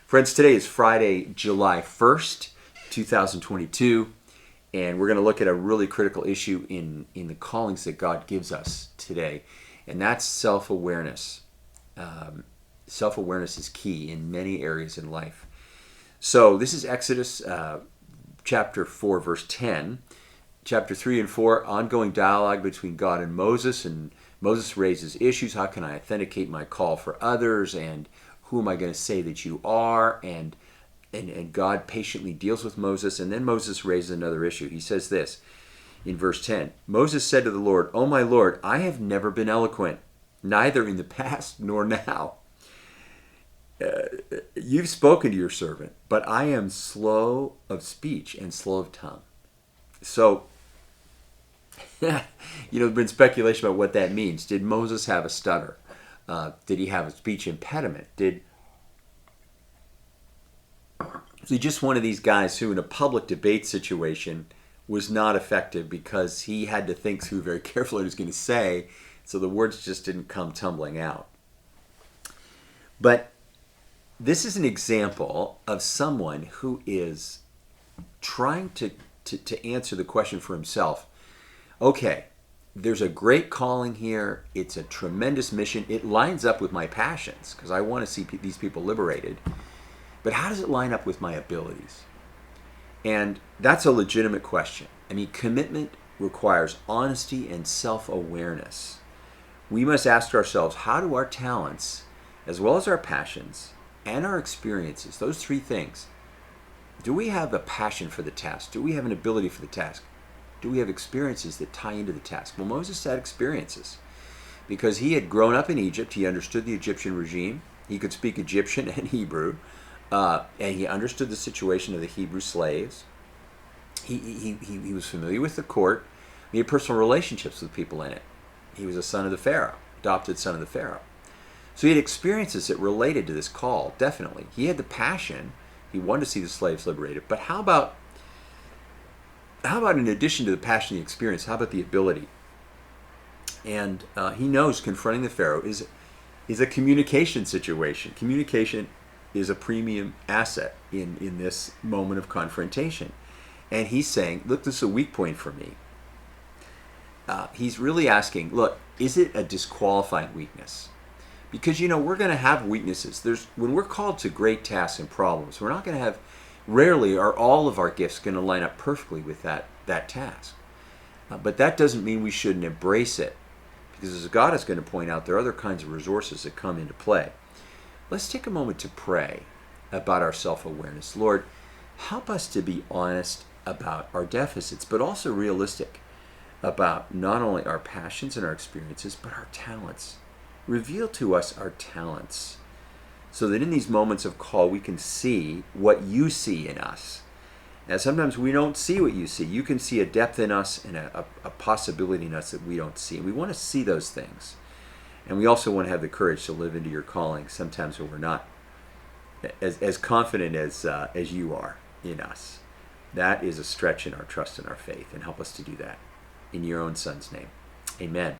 Friends, today is Friday, July 1st, 2022, and we're going to look at a really critical issue in the callings that God gives us today, and that's self-awareness. Self-awareness is key in many areas in life. So this is Exodus chapter 4, verse 10. Chapter 3 and 4, ongoing dialogue between God and Moses raises issues. How can I authenticate my call for others? And who am I going to say that you are? And God patiently deals with Moses. And then Moses raises another issue. He says this in verse 10. Moses said to the Lord, "O my Lord, I have never been eloquent, neither in the past nor now. You've spoken to your servant, but I am slow of speech and slow of tongue." So, there's been speculation about what that means. Did Moses have a stutter? Did he have a speech impediment? Was he just one of these guys who in a public debate situation was not effective because he had to think through very carefully what he was going to say, so the words just didn't come tumbling out? But this is an example of someone who is trying to answer the question for himself. Okay, there's a great calling here. It's a tremendous mission. It lines up with my passions because I want to see these people liberated. But how does it line up with my abilities? And that's a legitimate question. I mean, commitment requires honesty and self-awareness. We must ask ourselves, how do our talents, as well as our passions and our experiences, those three things, do we have a passion for the task? Do we have an ability for the task? Do we have experiences that tie into the task? Well, Moses had experiences because he had grown up in Egypt. He understood the Egyptian regime. He could speak Egyptian and Hebrew, and he understood the situation of the Hebrew slaves. He was familiar with the court. He had personal relationships with people in it. He was a son of the Pharaoh, adopted son of the Pharaoh. So he had experiences that related to this call, definitely. He had the passion. He wanted to see the slaves liberated. But how about in addition to the passion and the experience, how about the ability? And he knows confronting the Pharaoh is a communication situation. Communication is a premium asset in this moment of confrontation. And he's saying, look, this is a weak point for me. He's really asking, look, is it a disqualifying weakness? Because, we're going to have weaknesses. When we're called to great tasks and problems, we're not going to have, rarely are all of our gifts going to line up perfectly with that task. But that doesn't mean we shouldn't embrace it. Because as God is going to point out, there are other kinds of resources that come into play. Let's take a moment to pray about our self-awareness. Lord, help us to be honest about our deficits, but also realistic about not only our passions and our experiences, but our talents. Reveal to us our talents so that in these moments of call we can see what you see in us. And sometimes we don't see what you see. You can see a depth in us and a possibility in us that we don't see. And we want to see those things. And we also want to have the courage to live into your calling sometimes when we're not as confident as you are in us. That is a stretch in our trust and our faith. And help us to do that in your own Son's name. Amen.